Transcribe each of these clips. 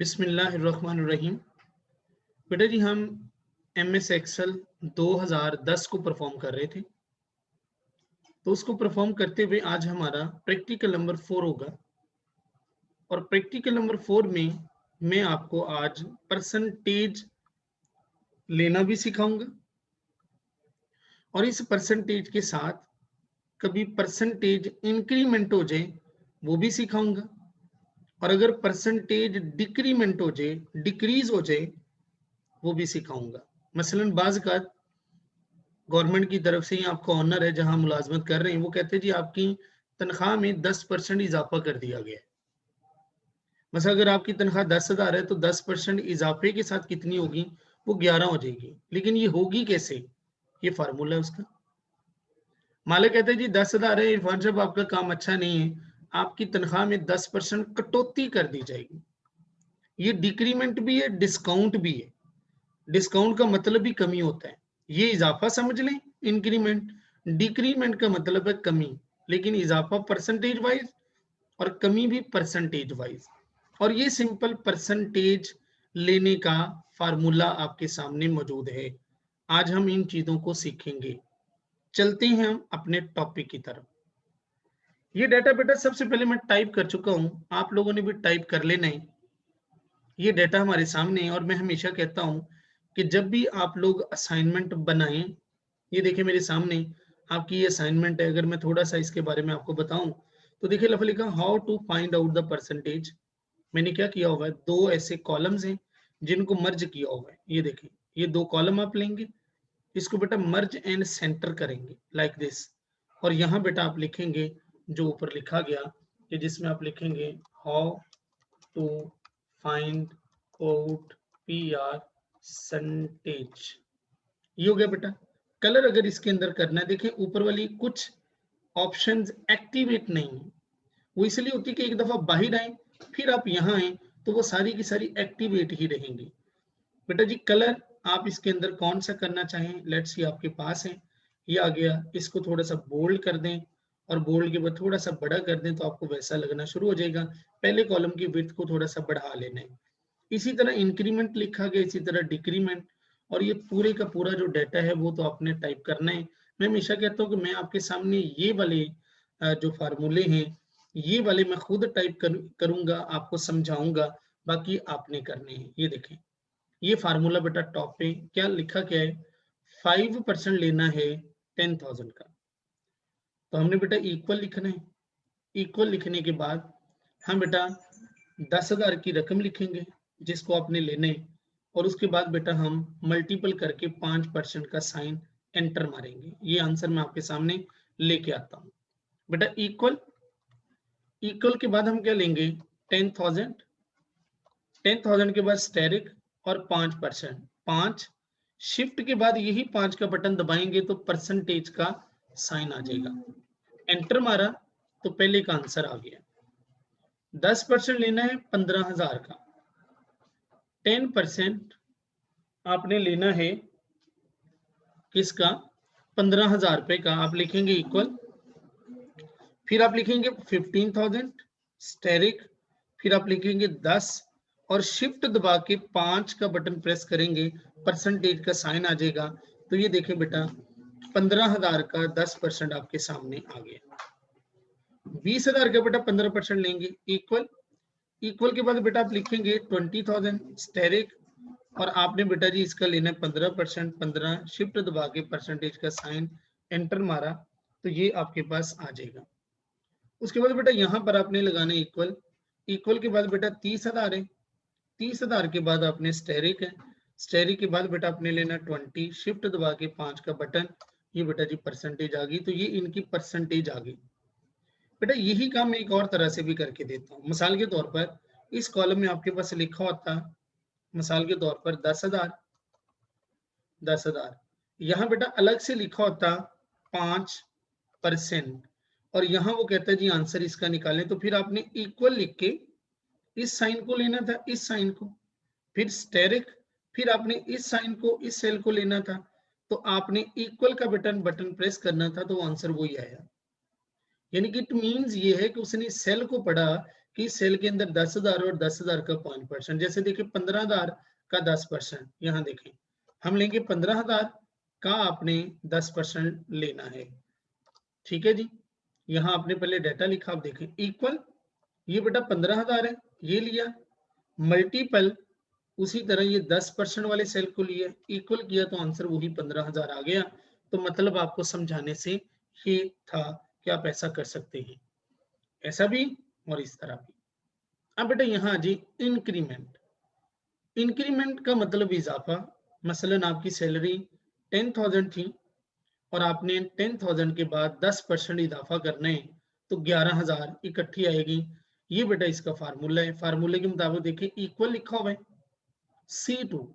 बिस्मिल्लाहिर्रहमानिर्रहीम। बेटा जी हम MS एक्सेल 2010 को परफॉर्म कर रहे थे, तो उसको परफॉर्म करते हुए आज हमारा प्रैक्टिकल नंबर 4 होगा और प्रैक्टिकल नंबर 4 में मैं आपको आज परसेंटेज लेना भी सिखाऊंगा और इस परसेंटेज के साथ कभी परसेंटेज इंक्रीमेंट हो जाए वो भी सिखाऊंगा और अगर परसेंटेज डिक्रीमेंट हो जाए, डिक्रीज हो जाए, वो भी सिखाऊंगा। मसलन बाज़ का गवर्नमेंट की तरफ से ही आपका ऑनर है जहां मुलाजमत कर रहे हैं, वो कहते हैं जी आपकी तनख्वाह में 10% इजाफा कर दिया गया है। मतलब अगर आपकी तनख्वाह 10,000 है तो 10% इजाफे के साथ कितनी होगी, वो 11 हो जाएगी। लेकिन ये होगी कैसे, ये फार्मूला है उसका। मालिक कहते हैं जी 10,000 है, इरफान साहब आपका काम अच्छा नहीं है, आपकी तनख्वाह में 10% कटौती कर दी जाएगी। ये डिक्रीमेंट भी है, डिस्काउंट भी है। डिस्काउंट का मतलब भी कमी होता है, ये इजाफा समझ लें इंक्रीमेंट। डिक्रीमेंट का मतलब है कमी, लेकिन इजाफा परसेंटेज वाइज और कमी भी परसेंटेज वाइज। और ये सिंपल परसेंटेज लेने का फार्मूला आपके सामने मौजूद है। आज हम इन चीजों को सीखेंगे। चलते हैं हम अपने टॉपिक की तरफ। ये डाटा बेटा सबसे पहले मैं टाइप कर चुका हूं, आप लोगों ने भी टाइप कर लेना है। ये डाटा हमारे सामने है और मैं हमेशा कहता हूं कि जब भी आप लोग असाइनमेंट बनाएं, ये देखिए मेरे सामने आपकी ये असाइनमेंट है। अगर मैं थोड़ा सा इसके बारे में आपको बताऊं तो देखिए लफा लिखा how to find out the percentage. मैंने क्या किया हुआ है, दो ऐसे कॉलम्स हैं जिनको मर्ज किया हुआ है। ये देखिए ये दो कॉलम आप लेंगे, इसको बेटा मर्ज एंड सेंटर करेंगे लाइक दिस। और यहाँ बेटा आप लिखेंगे जो ऊपर लिखा गया कि जिसमें आप लिखेंगे how to find out percentage. ये हो गया बेटा। कलर अगर इसके अंदर करना है, देखिए ऊपर वाली कुछ ऑप्शंस एक्टिवेट नहीं है, वो इसलिए होती है कि एक दफा बाहर आए फिर आप यहाँ आए तो वो सारी की सारी एक्टिवेट ही रहेंगी। बेटा जी कलर आप इसके अंदर कौन सा करना चाहें, लेट्स सी आपके पास है, ये आ गया। इसको थोड़ा सा बोल्ड कर दें और बोल्ड के बाद थोड़ा सा बड़ा कर दें तो आपको वैसा लगना शुरू हो जाएगा। पहले कॉलम की विड्थ को थोड़ा सा बढ़ा लेना है। इसी तरह इंक्रीमेंट लिखा गया, इसी तरह डिक्रीमेंट। और ये पूरे का पूरा जो डाटा है वो तो आपने टाइप करना है। मैं हमेशा कहता हूँ कि मैं आपके सामने ये वाले जो फार्मूले हैं ये वाले मैं खुद टाइप करूंगा, आपको समझाऊंगा, बाकी आपने करने हैं। ये देखें ये फार्मूला बेटा टॉप पे क्या लिखा क्या है, 5% लेना है 10,000 का, तो हमने बेटा इक्वल लिखना है। इक्वल लिखने के बाद हम बेटा 10,000 की रकम लिखेंगे जिसको आपने लेने, और उसके बाद बेटा हम मल्टीपल करके 5% का साइन एंटर मारेंगे। ये आंसर मैं आपके सामने लेके आता हूं बेटा। इक्वल इक्वल के बाद हम क्या लेंगे 10,000। 10,000 के बाद स्टेरिक और 5%। 5 शिफ्ट के बाद यही 5 का बटन दबाएंगे तो परसेंटेज का साइन आ जाएगा। एंटर मारा तो पहले का आंसर आ गया। 10% लेना है 15,000 का, 10% आपने लेना है किसका, 15,000 रुपए का। आप लिखेंगे इक्वल, फिर आप लिखेंगे 15,000 स्टेरिक, फिर आप लिखेंगे 10 और शिफ्ट दबा के 5 का बटन प्रेस करेंगे, परसेंटेज का साइन आ जाएगा। तो ये देखें बेटा 15,000 का 10% आपके सामने आ गया। 20,000 का बेटा 15% लेंगे इक्वल। इक्वल के बाद बेटा आप लिखेंगे 20,000 स्टेरिक और आपने बेटा जी इसका लेना है 15%। 15 शिफ्ट दबा के परसेंटेज का साइन एंटर मारा तो ये आपके पास आ जाएगा। उसके बाद बेटा यहाँ पर आपने लगाना है इक्वल। इक्वल के बाद बेटा 30,000 है, 30,000 के बाद आपने स्टेरिक है, स्टेरिक के बाद बेटा आपने लेना 20, शिफ्ट दबा के 5 का बटन, ये बेटा जी परसेंटेज आ गई। तो ये इनकी परसेंटेज आ गई बेटा। यही काम मैं एक और तरह से भी करके देता हूँ। मिसाल के तौर पर इस कॉलम में आपके पास लिखा होता, मिसाल के तौर पर 10,000, 10,000 यहाँ बेटा अलग से लिखा होता 5%, और यहाँ वो कहता है जी आंसर इसका निकालें। तो फिर आपने इक्वल लिख के इस साइन को लेना था, इस साइन को, फिर स्टेरिक, फिर आपने इस साइन को, इस सेल को लेना था। तो आपने इक्वल का बटन प्रेस करना था तो आंसर वही आया। यानी कि इट मीन्स ये है कि उसने सेल को पढ़ा कि सेल के अंदर 10,000 और 10,000 का 5%, जैसे देखिए 15,000 का 10%, यहाँ देखें हम लेंगे 15,000 का आपने 10% लेना है। ठीक है जी, यहाँ आपने पहले डाटा लिखा, आप देखें इक्वल, ये बेटा 15,000 है, ये लिया, मल्टीपल उसी तरह ये 10% वाले सेल को लिया, इक्वल किया तो आंसर वही 15,000 आ गया। तो मतलब आपको समझाने से ये था कि आप ऐसा कर सकते हैं, ऐसा भी और इस तरह भी। अब बेटा यहाँ जी इंक्रीमेंट, इंक्रीमेंट का मतलब इजाफा। मसलन आपकी सैलरी 10,000 थी और आपने 10,000 के बाद 10% इजाफा करना है तो 11,000 इकट्ठी आएगी। ये बेटा इसका फार्मूला है। फार्मूले के मुताबिक देखें इक्वल लिखा हुआ है C2,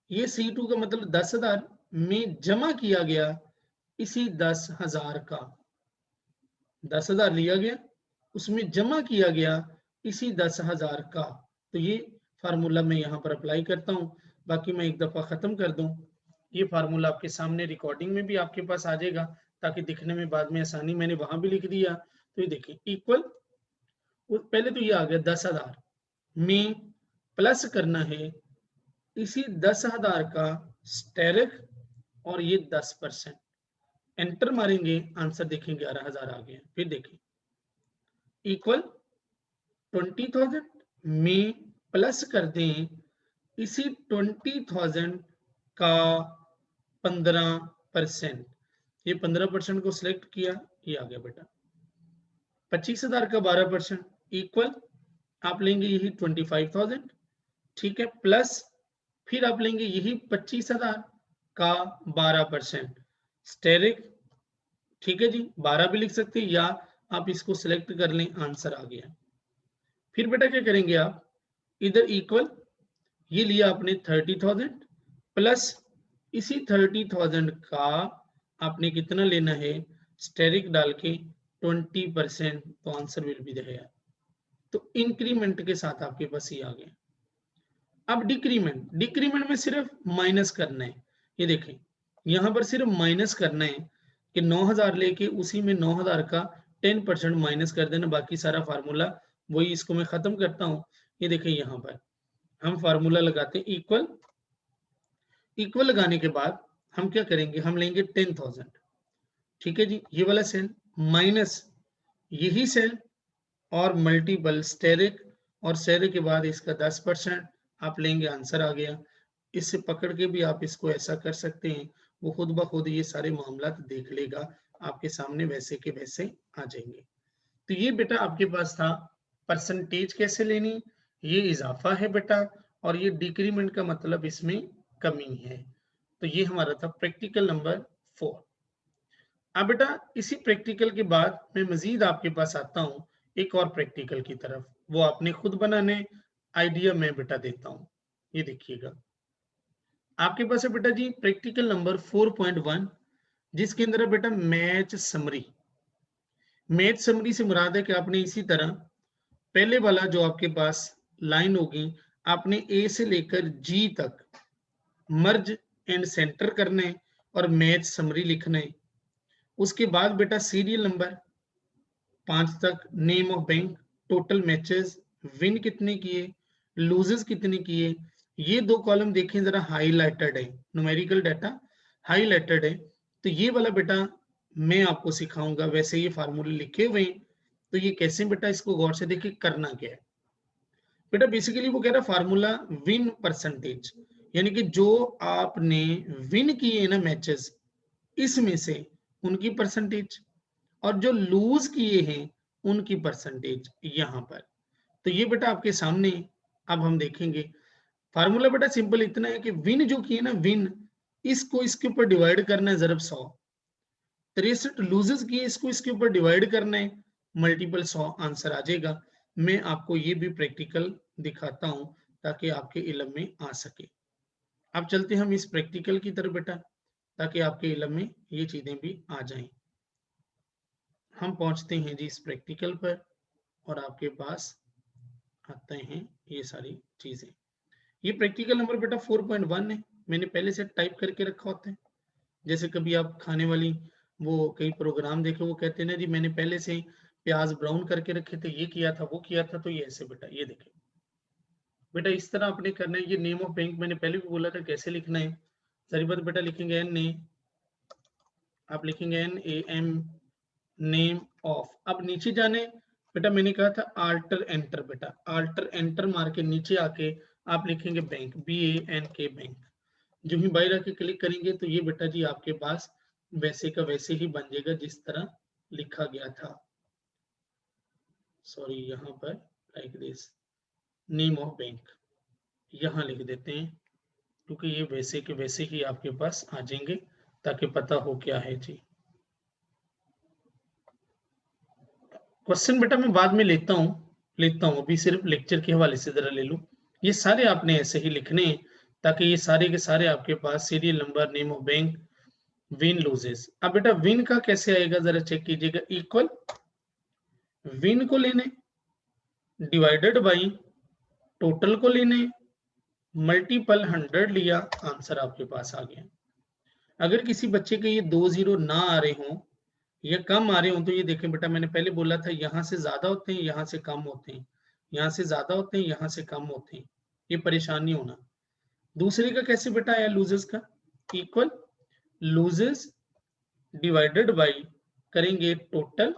ये C2 का मतलब 10,000 में जमा किया गया इसी 10,000 का, 10,000 लिया गया उसमें जमा किया गया इसी 10,000 का। तो ये फार्मूला मैं यहाँ पर अप्लाई करता हूँ। बाकी मैं एक दफा खत्म कर दूं, ये फार्मूला आपके सामने रिकॉर्डिंग में भी आपके पास आ जाएगा ताकि दिखने में बाद में आसानी, मैंने वहां भी लिख दिया। तो ये देखिए इक्वल, पहले तो ये आ गया 10,000 में प्लस करना है इसी 10,000 का स्टेरिक और ये 10%, एंटर मारेंगे आंसर देखें 11,000 आ गया। फिर देखें इक्वल 20,000 में प्लस कर दें इसी 20,000 का 15%, ये 15% को सिलेक्ट किया, ये आ गया बेटा 25,000 का 12%, इक्वल आप लेंगे यही 25,000, ठीक है, प्लस फिर आप लेंगे यही 25,000 का 12%, स्टेरिक, ठीक है जी, 12 भी लिख सकते हैं या आप इसको सिलेक्ट कर लें, आंसर आ गया। फिर बेटा क्या करेंगे आप, इधर इक्वल, ये लिया आपने 30,000 प्लस इसी 30,000 का आपने कितना लेना है, स्टेरिक डाल के 20%, तो आंसर विल बी देयर। तो इंक्रीमेंट के साथ आपके पास ये आ गया। अब डिक्रीमेंट, डिक्रीमेंट में सिर्फ माइनस करना है। ये देखें यहां पर सिर्फ माइनस करना है कि 9,000 लेके उसी में 9,000 का 10% माइनस कर देना, बाकी सारा फार्मूला वही। इसको मैं खत्म करता हूं। ये देखें यहां पर हम फार्मूला लगाते हैं इक्वल, इक्वल लगाने के बाद हम क्या करेंगे, हम लेंगे 10,000, ठीक है जी, ये वाला सेल माइनस यही सेल और मल्टीपल स्टेरिक, और स्टेरिक के बाद इसका 10% आप लेंगे, आंसर आ गया। इससे पकड़ के भी आप इसको ऐसा कर सकते हैं, वो खुद ब खुद ये सारे मामला देख लेगा, आपके सामने वैसे के वैसे आ जाएंगे। तो ये बेटा आपके पास था परसेंटेज कैसे लेनी, ये इजाफा है बेटा, और ये डिक्रीमेंट का मतलब इसमें कमी है। तो ये हमारा था प्रैक्टिकल नंबर 4। अब बेटा इसी प्रैक्टिकल के बाद मैं मजीद आपके पास आता हूँ एक और प्रैक्टिकल की तरफ, वो आपने खुद बनाने, आइडिया मैं बेटा देता हूँ। ये देखिएगा आपके पास है बेटा जी प्रैक्टिकल नंबर 4.1, जिसके अंदर है बेटा मैच समरी। मैच समरी से मुराद है कि आपने इसी तरह पहले वाला जो आपके पास लाइन होगी, आपने ए से लेकर जी तक मर्ज एंड सेंटर करना है और मैच समरी लिखना है। उसके बाद बेटा सीरियल नंबर 5 तक, name of bank, total matches, win कितने किए, लूजेस कितने किए, ये दो कॉलम देखें जरा हाईलाइटेड है, न्यूमेरिकल डाटा हाईलाइटेड है। तो ये वाला बेटा मैं आपको सिखाऊंगा, वैसे ये फार्मूले लिखे हुए हैं। तो ये कैसे बेटा, इसको गौर से देखिए करना क्या है बेटा। बेसिकली वो कह रहा फार्मूला विन परसेंटेज, यानी कि जो आपने विन किए ना मैचेस, इसमें से उनकी परसेंटेज, और जो लूज किए हैं उनकी परसेंटेज यहां पर। तो ये बेटा आपके सामने अब हम देखेंगे। फार्मूला बेटा सिंपल इतना है कि विन जो किए ना, विन इसको इसके ऊपर डिवाइड करना है ज़रब 100, 63 लूजेस किए इसको इसके ऊपर डिवाइड करना है मल्टीपल 100, आंसर आ जाएगा। मैं आपको ये भी प्रैक्टिकल दिखाता हूं ताकि आपके इल्म में आ सके। अब चलते हम इस प्रैक्टिकल की तरफ बेटा, ताकि आपके इल्म में ये चीजें भी आ जाएं। हम पहुंचते हैं जी इस प्रैक्टिकल पर और आपके पास आते हैं ये सारी चीजें। ये प्रैक्टिकल नंबर बेटा 4.1 है, मैंने पहले से टाइप करके रखा होता है। जैसे कभी आप खाने वाली वो कई प्रोग्राम देखे, वो कहते हैं ना जी मैंने पहले से प्याज ब्राउन करके रखे थे, ये किया था, वो किया था, तो ये ऐसे बेटा ये देखें बेटा इस तरह आपने करना है। ये नेम ऑफ बैंक मैंने पहले भी बोला था कैसे लिखना है। सारी बात बेटा लिखेंगे एन ने, आप लिखेंगे NAM नेम ऑफ। अब नीचे जाने बेटा मैंने कहा था आल्टर एंटर, बेटा आल्टर एंटर मार के नीचे आके आप लिखेंगे बैंक, BANK बैंक। जो ही बाहर आके क्लिक करेंगे तो ये बेटा जी आपके पास वैसे का वैसे ही बन जाएगा जिस तरह लिखा गया था। सॉरी यहाँ पर like this name of bank यहाँ लिख देते हैं, क्योंकि ये वैसे के वैसे ही आपके पास आ जाएंगे ताकि पता हो क्या है जी। क्वेश्चन बेटा मैं बाद में लेता हूँ, अभी सिर्फ लेक्चर के हवाले से जरा ले लूं। ये सारे आपने ऐसे ही लिखने हैं ताकि ये सारे के सारे आपके पास serial number, name of bank, win losses. अब बेटा विन का कैसे आएगा जरा चेक कीजिएगा। इक्वल विन को लेने डिवाइडेड बाई टोटल को लेने मल्टीपल 100 लिया, आंसर आपके पास आ गया। अगर किसी बच्चे के ये 2 जीरो ना आ रहे हों या कम आ रहे हों तो ये देखें बेटा मैंने पहले बोला था यहाँ से ज्यादा होते हैं, यहाँ से कम होते हैं, यहाँ से ज्यादा होते हैं, यहाँ से कम होते हैं, ये परेशान नहीं होना। दूसरे का कैसे बेटा आया लूजेस का, इक्वल लूजेस डिवाइडेड बाई करेंगे टोटल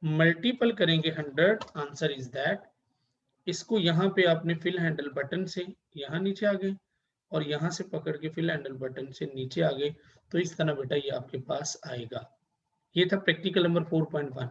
मल्टीपल करेंगे 100, आंसर इज दैट। इसको यहाँ पे आपने फिल हैंडल बटन से यहाँ नीचे आ गए और यहाँ से पकड़ के फिल हैंडल बटन से नीचे आ गए, तो इस तरह बेटा ये आपके पास आएगा। ये था प्रैक्टिकल नंबर 4.1।